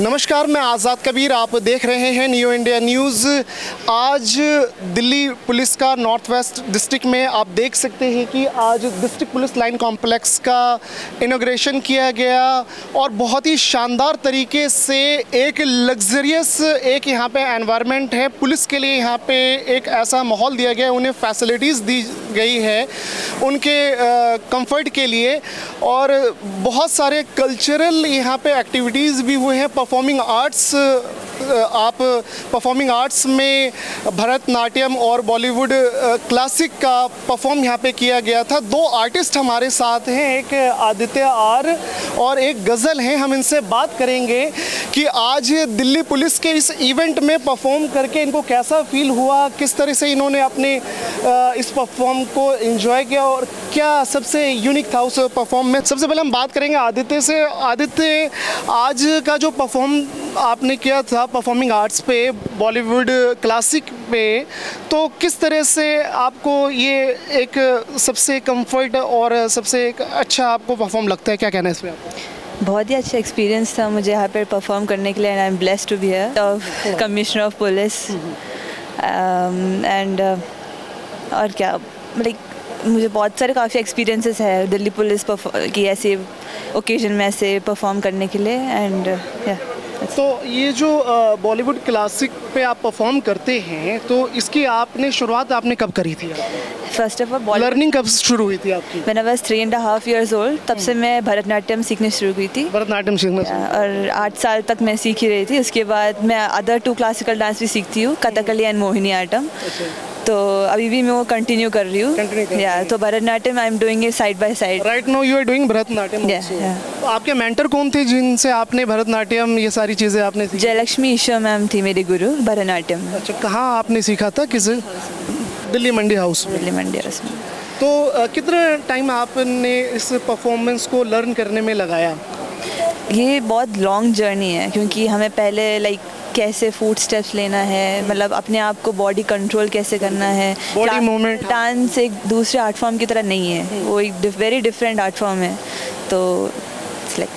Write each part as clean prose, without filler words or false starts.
नमस्कार, मैं आज़ाद कबीर, आप देख रहे हैं न्यू इंडिया न्यूज़। आज दिल्ली पुलिस का नॉर्थ वेस्ट डिस्ट्रिक्ट में आप देख सकते हैं कि आज डिस्ट्रिक्ट पुलिस लाइन कॉम्प्लेक्स का इनॉग्रेशन किया गया और बहुत ही शानदार तरीके से एक लग्जरियस एक यहाँ पे एनवायरनमेंट है। पुलिस के लिए यहाँ पे एक ऐसा माहौल दिया गया है, उन्हें फैसिलिटीज़ दी गई है उनके कंफर्ट के लिए, और बहुत सारे कल्चरल यहाँ पे एक्टिविटीज़ भी हुए हैं। परफॉर्मिंग आर्ट्स, आप परफॉर्मिंग आर्ट्स में भरतनाट्यम और बॉलीवुड क्लासिक का परफॉर्म यहाँ पे किया गया था। दो आर्टिस्ट हमारे साथ हैं, एक आदित्य आर और एक गज़ल हैं। हम इनसे बात करेंगे कि आज दिल्ली पुलिस के इस इवेंट में परफॉर्म करके इनको कैसा फील हुआ, किस तरह से इन्होंने अपने इस परफॉर्म को एंजॉय किया और क्या सबसे यूनिक था उस परफॉर्म में। सबसे पहले हम बात करेंगे आदित्य से। आदित्य, आज का जो परफॉर्म आपने किया था परफॉर्मिंग आर्ट्स पे, बॉलीवुड क्लासिक पे, तो किस तरह से आपको ये एक सबसे कंफर्ट और सबसे एक अच्छा आपको परफॉर्म लगता है, क्या कहना है इस पर आपका? बहुत ही अच्छा एक्सपीरियंस था मुझे यहाँ पर परफॉर्म करने के लिए, and I am blessed to be here of commissioner of police and और क्या, लाइक मुझे बहुत सारे काफ़ी एक्सपीरियंसेस है दिल्ली पुलिस की ऐसे ओकेजन में ऐसे परफॉर्म करने के लिए। एंड या तो ये जो बॉलीवुड क्लासिक पे आप परफॉर्म करते हैं, तो इसकी आपने शुरुआत आपने कब करी थी? फर्स्ट ऑफ ऑल लर्निंग कब शुरू हुई थी आपकी? When I was 3.5 years old, तब से मैं भरतनाट्यम सीखनी शुरू की थी। भरतनाट्यम सीखना और 8 साल तक मैं सीख ही रही थी। उसके बाद मैं अदर 2 क्लासिकल डांस भी सीखती हूँ, कथकली एंड मोहिनी आट्टम। तो अभी भी मैं वो कंटिन्यू कर रही हूँ। या तो Bharatanatyam I am doing it side by side. Right now you are doing Bharatanatyam also. तो आपके मेंटर कौन थे जिनसे आपने भरतनाट्यम ये सारी चीज़ें आपने सीखी? जयलक्ष्मी ईश्वर मैम थी मेरी गुरु भरतनाट्यम। अच्छा, कहाँ आपने सीखा था? किस? दिल्ली मंडी हाउस में। दिल्ली मंडी हाउस में। तो कितना टाइम आपने इस परफॉर्मेंस को लर्न करने में लगाया? ये बहुत लॉन्ग जर्नी है, क्योंकि हमें पहले लाइक कैसे फूड स्टेप्स लेना है, मतलब अपने आप को बॉडी कंट्रोल कैसे करना है। Body movement. डांस एक दूसरे आर्ट फॉर्म की तरह नहीं है, वो एक वेरी डिफरेंट आर्ट फॉर्म है। तो इट्स लाइक,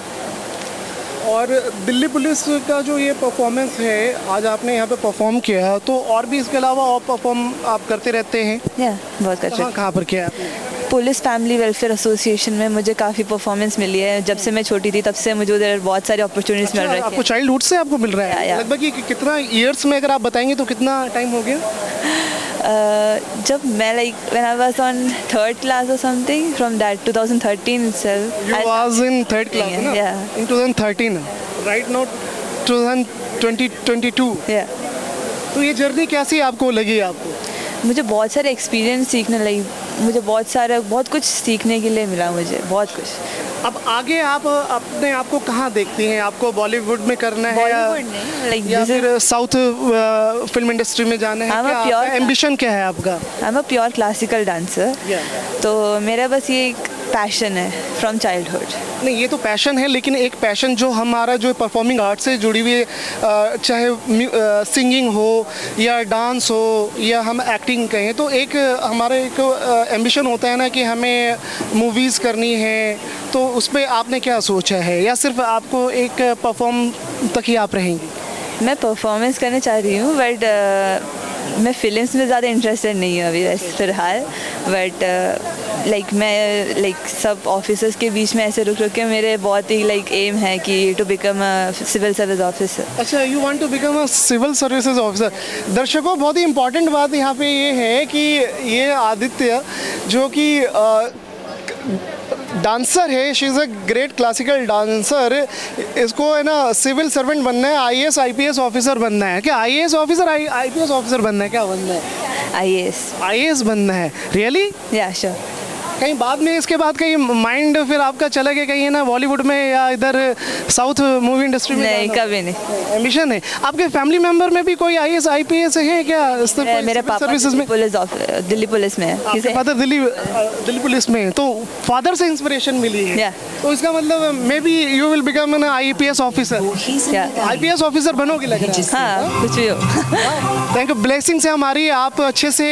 और दिल्ली पुलिस का जो ये परफॉर्मेंस है, आज आपने यहाँ पे परफॉर्म किया, तो और भी इसके अलावा और परफॉर्म आप करते रहते हैं? या बहुत करते हैं। कहाँ पर किया आपने? पुलिस फैमिली वेलफेयर एसोसिएशन में मुझे काफ़ी परफॉर्मेंस मिली है। जब से मैं छोटी थी तब से मुझे उधर बहुत सारी अपॉर्चुनिटीज मिल रही है। आपको चाइल्डहुड से आपको मिल रहा है? या। लगभग ये कितना ईयर्स में अगर आप बताएंगे तो कितना टाइम हो गया? जब मैं like when I was on 3rd class or something, from that 2013 itself. You was in 3rd class, ना? Yeah. In 2013. Right now 2022. Yeah. तो ये जर्नी कैसी आपको लगी आपको? मुझे बहुत सारे एक्सपीरियंस सीखने लगी, मुझे बहुत कुछ सीखने के लिए मिला, मुझे बहुत कुछ। अब आगे आप अपने आप को कहाँ देखती हैं? आपको बॉलीवुड में करना है या फिर साउथ फिल्म इंडस्ट्री में जाना है? क्या एम्बिशन क्या है आपका? आई am a pure classical dancer. तो मेरा बस ये एक पैशन है फ्रॉम चाइल्डहुड। नहीं, ये तो पैशन है, लेकिन एक पैशन जो हमारा जो परफॉर्मिंग आर्ट से जुड़ी हुई है, चाहे सिंगिंग हो या डांस हो या हम एक्टिंग कहें, तो एक हमारा एक एम्बिशन होता है ना कि हमें मूवीज़ करनी है। तो उस पर आपने क्या सोचा है, या सिर्फ आपको एक परफॉर्म तक ही आप रहेंगी? मैं परफॉर्मेंस करना चाह रही हूँ, बट मैं फिल्म्स में ज़्यादा इंटरेस्टेड नहीं हूँ अभी वैसे फ़िलहाल। बट मैं सब ऑफिसर्स के बीच में ऐसे रुक के मेरे बहुत ही एम है कि to become a civil service officer. अच्छा, you want to become a civil services officer. दर्शकों, बहुत ही इंपॉर्टेंट बात यहाँ पे ये है कि ये आदित्य जो कि डांसर है, she is a great classical dancer, इसको है ना सिविल सर्वेंट बनना है, IAS IPS ऑफिसर बनना है। क्या IAS ऑफिसर IPS ऑफिसर बनना है? क्या बनना है? IAS बनना है। रियली? या श्योर। कहीं बाद में इसके बाद कहीं माइंड फिर आपका चला गया कहीं है ना बॉलीवुड में या इधर साउथ मूवी इंडस्ट्री में? नहीं, कभी नहीं। एम्बिशन है। आपके फैमिली मेंबर में भी कोई IAS IPS है क्या? मेरे पापा दिल्ली पुलिस में है। आपके फादर दिल्ली पुलिस में है, तो फादर से इंस्पिरेशन मिली है। तो इसका मतलब may be you will become an IPS officer. IPS officer बनोगे लग रहा है? हाँ, कुछ भी हो। Thank you. ब्लेसिंग्स है हमारी, आप अच्छे से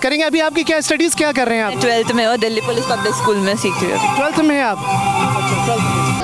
करेंगे। अभी आपकी क्या स्टडीज़ क्या कर रहे हैं आप? 12th में हो, दिल्ली पुलिस पब्लिक स्कूल में सीख रही हूँ। 12th में है आप? अच्छा, 12th में।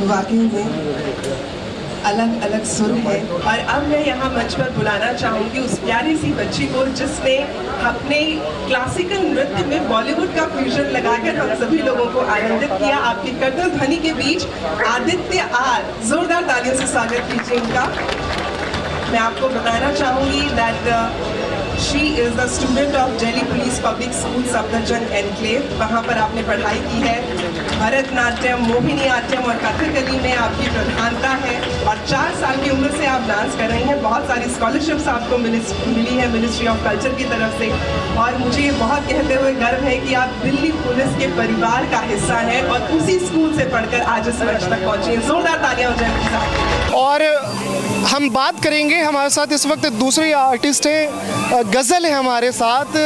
वाकई में अलग अलग सुर है। और अब मैं यहाँ मंच पर बुलाना चाहूँगी उस प्यारी सी बच्ची को जिसने अपने क्लासिकल नृत्य में बॉलीवुड का फ्यूजन लगाकर हम सभी लोगों को आनंदित किया। आपकी करतल ध्वनि के बीच आदित्य आर, जोरदार तालियों से स्वागत कीजिए इनका। मैं आपको बताना चाहूँगी that she is the student of Delhi police public school Safdarjung enclave. वहाँ पर आपने पढ़ाई की है। भरतनाट्यम, मोहिनीअट्टम और कथकली में आपकी प्रधानता है और 4 साल की उम्र से आप डांस कर रही हैं। बहुत सारी स्कॉलरशिप्स आपको मिली है मिनिस्ट्री ऑफ कल्चर की तरफ से। और मुझे ये बहुत कहते हुए गर्व है कि आप दिल्ली पुलिस के परिवार का हिस्सा हैं और उसी स्कूल से पढ़कर आज इस मंच तक पहुँची हैं। जोरदार तालियां हो जाए साहब। और हम बात करेंगे, हमारे साथ इस वक्त दूसरी आर्टिस्ट है, गज़ल है हमारे साथ।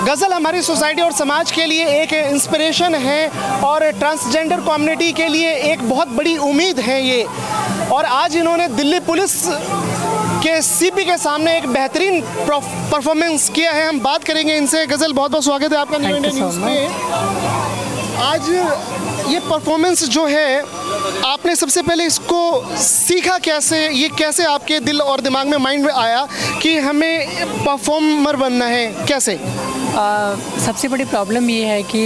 गज़ल हमारी सोसाइटी और समाज के लिए एक इंस्पिरेशन है और ट्रांसजेंडर कम्युनिटी के लिए एक बहुत बड़ी उम्मीद है ये। और आज इन्होंने दिल्ली पुलिस के सीपी के सामने एक बेहतरीन परफॉर्मेंस किया है। हम बात करेंगे इनसे। गज़ल, बहुत बहुत स्वागत है आपका न्यू इंडिया न्यूज़ में। आज ये परफॉर्मेंस जो है, आपने सबसे पहले इसको सीखा कैसे? ये कैसे आपके दिल और दिमाग में, माइंड में आया कि हमें परफॉर्मर बनना है? कैसे? सबसे बड़ी प्रॉब्लम ये है कि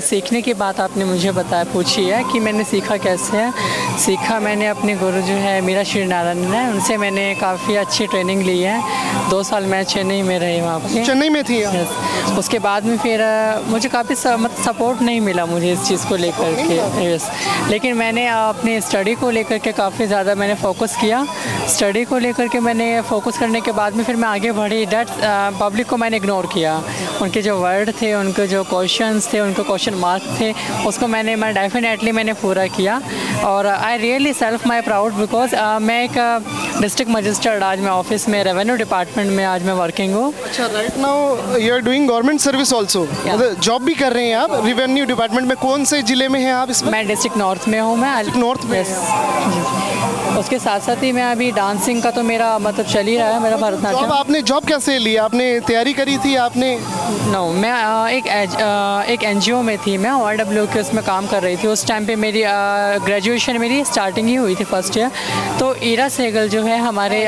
सीखने की बात आपने मुझे पूछी है कि मैंने सीखा कैसे है। सीखा मैंने अपने गुरु जो है मीरा श्री नारायण है, उनसे मैंने काफ़ी अच्छी ट्रेनिंग ली है। 2 साल मैं चेन्नई में रही वहाँ पे। चेन्नई में थी आप? यस। उसके बाद में फिर मुझे काफ़ी सपोर्ट नहीं मिला मुझे इस चीज़ को लेकर के। यस। लेकिन मैंने अपनी स्टडी को लेकर के काफ़ी ज़्यादा मैंने फोकस किया। स्टडी को लेकर के मैंने फोकस करने के बाद में फिर मैं आगे बढ़ी। डैट पब्लिक को मैंने इग्नोर किया। उनके जो वर्ड थे, उनके जो क्वेश्चंस थे, उनके क्वेश्चन मार्क थे, उसको मैं डेफिनेटली मैंने पूरा किया। और I really self my proud because मैं एक डिस्ट्रिक्ट मजिस्ट्रेट आज मैं ऑफिस में रेवेन्यू डिपार्टमेंट में आज मैं वर्किंग हूँ। अच्छा, right now you are doing government service also, job भी कर रहे हैं आप रेवेन्यू डिपार्टमेंट में। कौन से जिले में हैं आप इसमें? मैं डिस्ट्रिक्ट नॉर्थ में हूँ। मैं नॉर्थ में? उसके साथ साथ ही मैं अभी डांसिंग का तो मेरा मतलब चल ही रहा है मेरा भरतनाट्यम। जॉब आपने जॉब कैसे ली? आपने तैयारी करी थी आपने? नो, मैं एक एनजीओ में थी। मैं ORW के उसमें काम कर रही थी। उस टाइम पे मेरी ग्रेजुएशन मेरी स्टार्टिंग ही हुई थी फर्स्ट ईयर। तो ईरा सहगल जो है हमारे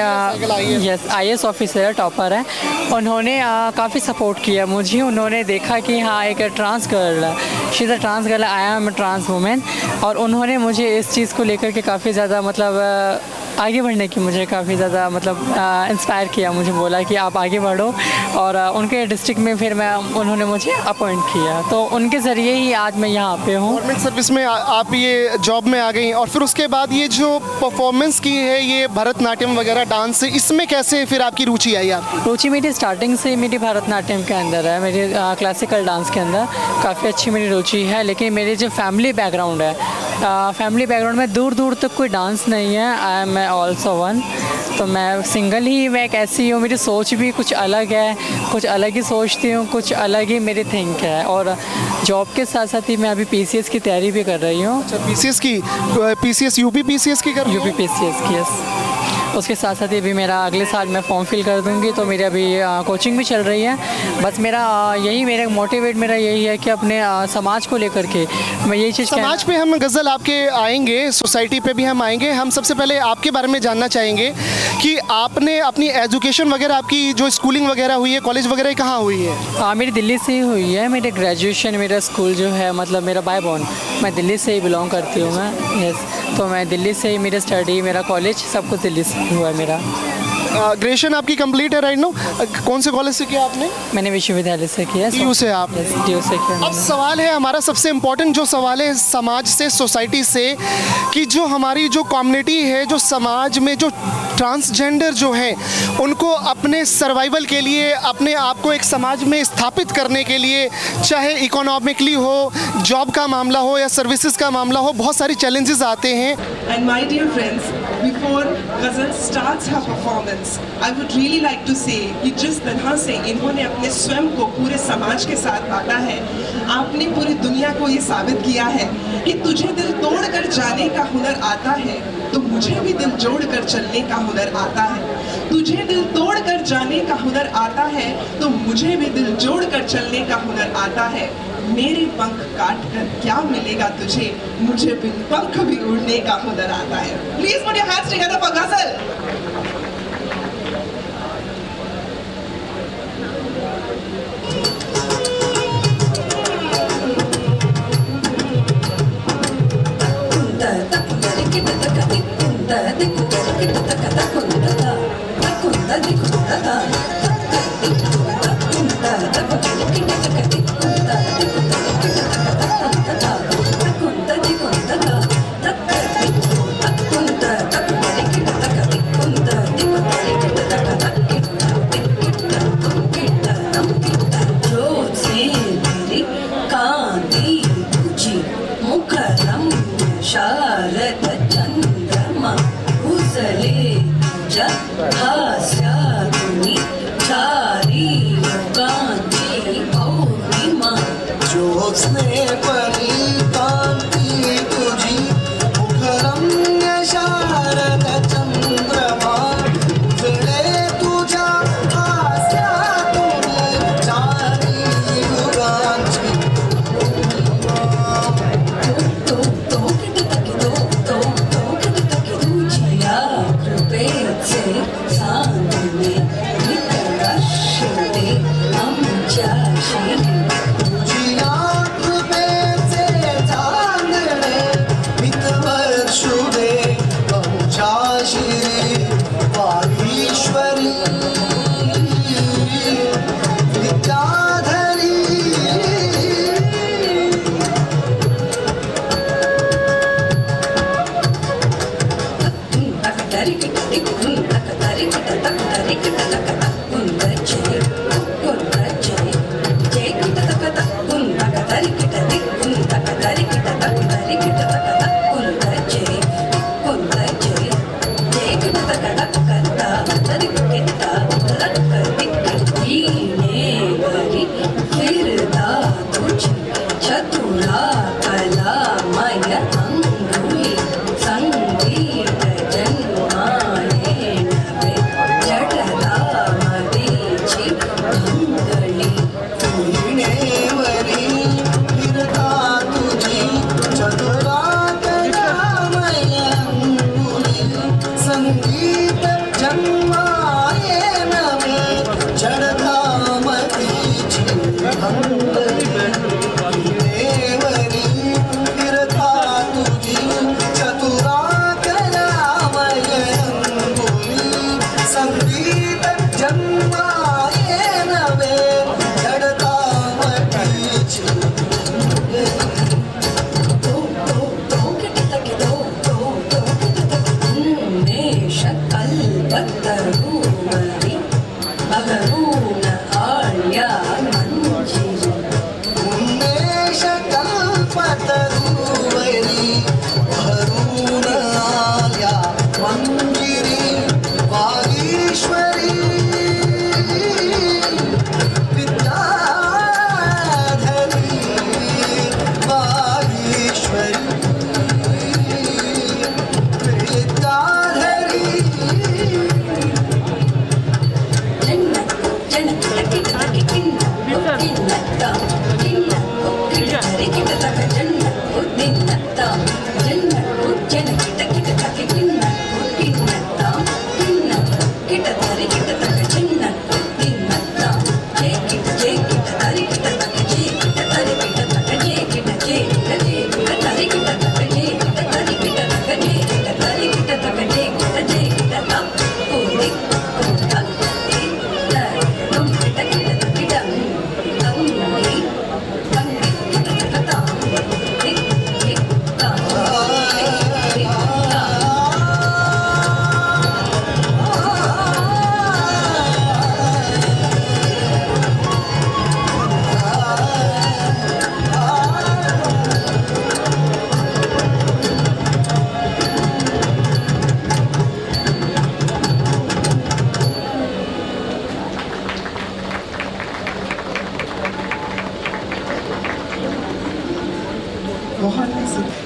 यस IAS ऑफिसर टॉपर है, उन्होंने काफ़ी सपोर्ट किया मुझे। उन्होंने देखा कि हाँ एक trans girl, she is a trans girl, I am a trans women. और उन्होंने मुझे इस चीज़ को लेकर के काफ़ी ज़्यादा मतलब आगे बढ़ने की मुझे काफ़ी ज़्यादा मतलब इंस्पायर किया। मुझे बोला कि आप आगे बढ़ो। और उनके डिस्ट्रिक्ट में फिर उन्होंने मुझे अपॉइंट किया। तो उनके ज़रिए ही आज मैं यहाँ पे हूँ। गवर्नमेंट सर्विस में आप ये जॉब में आ गई। और फिर उसके बाद ये जो परफॉर्मेंस की है, ये भरतनाट्यम वगैरह डांस, इसमें कैसे फिर आपकी रुचि आई? आपकी रुचि मेरी स्टार्टिंग से मेरी भरतनाट्यम के अंदर है, मेरी क्लासिकल डांस के अंदर काफ़ी अच्छी मेरी रुचि है। लेकिन मेरी जो फैमिली बैकग्राउंड है, फैमिली बैकग्राउंड में दूर दूर तक कोई डांस नहीं है। I am also one. तो मैं सिंगल ही, मैं एक ऐसी हूँ। मेरी सोच भी कुछ अलग है, कुछ अलग ही सोचती हूँ, कुछ अलग ही मेरी थिंक है। और जॉब के साथ साथ ही मैं अभी PCS की तैयारी भी कर रही हूँ। अच्छा, PCS की? PCS UP PCS की कर रही हैं? UP PCS की, यस। उसके साथ साथ ही अभी मेरा अगले साल मैं फॉर्म फिल कर दूंगी। तो मेरी अभी कोचिंग भी चल रही है। बस मेरा मेरा मोटिवेट मेरा यही है कि अपने समाज को लेकर के मैं यही चीज़ समाज पे हम गज़ल आपके आएंगे, सोसाइटी पे भी हम आएंगे। हम सबसे पहले आपके बारे में जानना चाहेंगे कि आपने अपनी एजुकेशन वगैरह, आपकी जो स्कूलिंग वगैरह हुई है, कॉलेज वगैरह कहाँ हुई है? मेरी दिल्ली से ही हुई है। मेरी ग्रेजुएशन, मेरा स्कूल जो है मतलब मेरा बाय बॉर्न मैं दिल्ली से ही बिलोंग करती हूँ मैं। यस। तो मैं दिल्ली से ही, मेरा स्टडी, मेरा कॉलेज सब कुछ दिल्ली से हुआ है मेरा। ग्रेजुएशन आपकी कंप्लीट है राइट नो? कौन से कॉलेज से किया आपने? मैंने विश्वविद्यालय से किया। DU से आप? DU से किया। अब सवाल है हमारा, सबसे इम्पोर्टेंट जो सवाल है समाज से, सोसाइटी से, कि जो हमारी जो कम्युनिटी है, जो समाज में जो ट्रांसजेंडर जो हैं, उनको अपने सर्वाइवल के लिए, अपने आप को एक समाज में स्थापित करने के लिए, चाहे इकोनॉमिकली हो, जॉब का मामला हो या सर्विसेज का मामला हो, बहुत सारी चैलेंजेस आते हैं। And my dear friends, before Ghazal starts her performance, I would really like to say कि जिस तरह से इन्होंने अपने स्वयं को पूरे समाज के साथ बांटा है, आपने पूरी दुनिया को ये साबित किया है कि तुझे दिल तोड़ कर जाने का हुनर आता है, तो मुझे भी दिल जोड़ कर चलने का हुनर आता है। तुझे दिल तोड़ कर जाने का हुनर आता है, तो मुझे भी दिल जोड़ कर चलने का हुनर आता है। मेरे पंख काट कर क्या मिलेगा तुझे, मुझे बिन पंख भी उड़ने का हुनर आता है। Please put your hands together for Ghazal. शारद चंद्रमा उजले हास्यातुनी चारी युगांची स्नेहपरी कांती तुझी मुखरम्य शारद चंद्रमा उजळे तुझ्या हास्यातून चारी युगांची तुझ्या कृपेचे चांदणे नितळ शोधे आमच्याशी तुझिया कृपेचे चांदणे मितवर शुभे आमच्याशी वागीश्वरी विद्याधरी चतुरा कला मय अंगुली संगीत जन्माने नवे जडला मदेची धुंदली वीणेवरी फिरता तुझी चतुरा कलामय अंगुली संगीत जन्माये नवे जडता मतीची अंगुली वीणेवरी फिरता तुझी चतुरा कलामय अंगुली संगीत जन्माये नवे जडता मतीची कल्पतरूमरी अगरून आळ्या मंजिरी उन्मेष कल्पतरुवरी भरून आल्या मंजिरी वागीश्वरी विद्याधरी वागीश्वरी विद्याधरी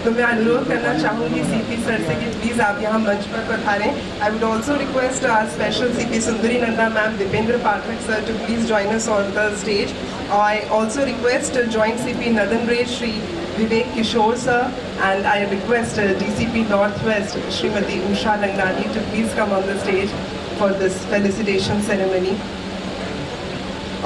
तो मैं अनुरोध करना चाहूँगी सीपी सर से कि प्लीज़ आप यहाँ मंच पर पधारें. I would also request our special CP Sundari Nanda ma'am, Dipendra Pathak sir to please join us on the stage. I also request joint CP Nadan Ray Shri Vivek Kishore sir, and I request DCP Northwest Srimati Usha Langnani to please come on the stage for this felicitation ceremony.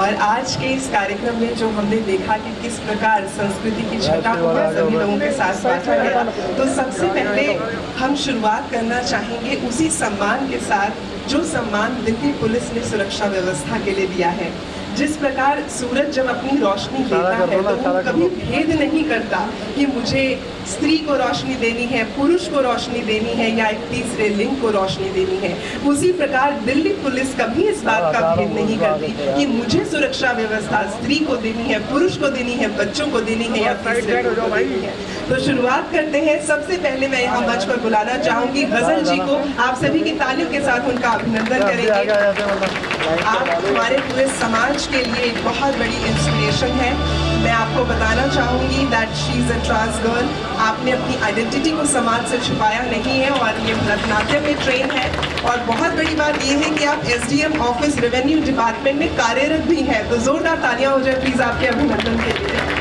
और आज के इस कार्यक्रम में जो हमने देखा कि किस प्रकार संस्कृति की छटा को सभी लोगों के साथ बांटा गया, तो सबसे पहले हम शुरुआत करना चाहेंगे उसी सम्मान के साथ जो सम्मान दिल्ली पुलिस ने सुरक्षा व्यवस्था के लिए दिया है. जिस प्रकार सूरज जब अपनी रोशनी देता है तो वो कभी भेद नहीं करता कि मुझे स्त्री को रोशनी देनी है, पुरुष को रोशनी देनी है या एक तीसरे लिंग को रोशनी देनी है. उसी प्रकार दिल्ली पुलिस कभी इस बात का भेद नहीं करती कि मुझे सुरक्षा व्यवस्था स्त्री को देनी है, पुरुष को देनी है, बच्चों को देनी है या तीसरे को देनी है. तो शुरुआत करते हैं. सबसे पहले मैं यहाँ मंच पर बुलाना चाहूँगी गजल जी को. आप सभी की तालियों के साथ उनका अभिनंदन करेंगे. आप हमारे पूरे समाज के लिए एक बहुत बड़ी इंस्पिरेशन है. मैं आपको बताना चाहूँगी that she is a trans girl. आपने अपनी आइडेंटिटी को समाज से छुपाया नहीं है और ये भरतनाट्यम में ट्रेन है। और बहुत बड़ी बात ये है कि आप एसडीएम ऑफिस रेवेन्यू डिपार्टमेंट में कार्यरत भी हैं। तो जोरदार तालियां हो जाए प्लीज़ आपके अभिनंदन के लिए।